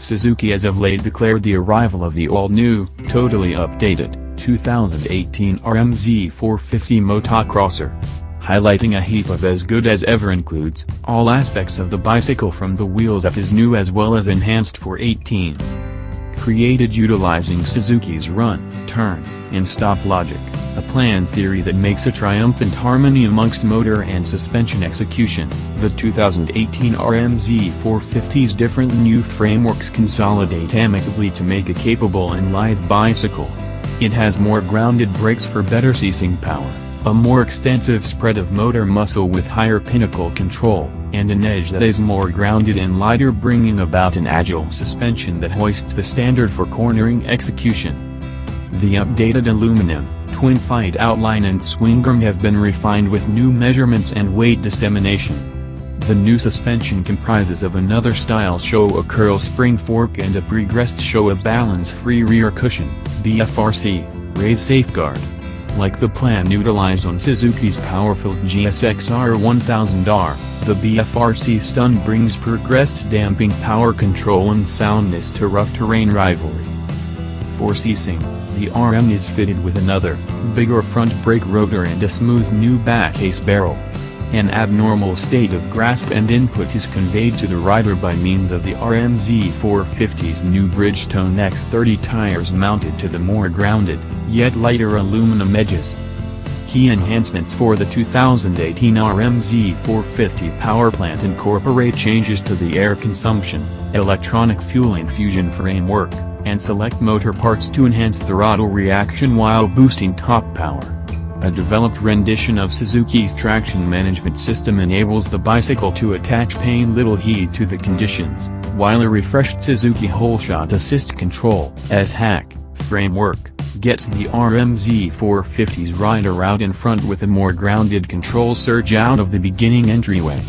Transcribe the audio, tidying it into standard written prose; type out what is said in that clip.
Suzuki has of late declared the arrival of the all-new, totally updated, 2018 Z450 Motocrosser. Highlighting a heap of as good as ever includes, all aspects of the bicycle from the wheels up is new as well as enhanced for 18. Created utilizing Suzuki's run, turn, and stop logic, a plan theory that makes a triumphant harmony amongst motor and suspension execution. The 2018 Z450's different new frameworks consolidate amicably to make a capable and lithe bicycle. It has more grounded brakes for better seizing power, a more extensive spread of motor muscle with higher pinnacle control, and an edge that is more grounded and lighter, bringing about an agile suspension that hoists the standard for cornering execution. The updated aluminum, twin fight outline and swing arm have been refined with new measurements and weight dissemination. The new suspension comprises of another style show a curl spring fork and a pregressed show a balance-free rear cushion, BFRC, raise safeguard. Like the plan utilized on Suzuki's powerful GSX-R 1000R, the BFRC Stun brings progressed damping power control and soundness to rough terrain rivalry. For seizing, the RM is fitted with another, bigger front brake rotor and a smooth new back case barrel. An abnormal state of grasp and input is conveyed to the rider by means of the Z450's new Bridgestone X30 tires mounted to the more grounded, yet lighter aluminum edges. Key enhancements for the 2018 Z450 powerplant incorporate changes to the air consumption, electronic fuel infusion framework, and select motor parts to enhance throttle reaction while boosting top power. A developed rendition of Suzuki's traction management system enables the bicycle to attach paying little heed to the conditions, while a refreshed Suzuki Holeshot Assist Control (SHAC) framework gets the Z450's rider out in front with a more grounded control surge out of the beginning entryway.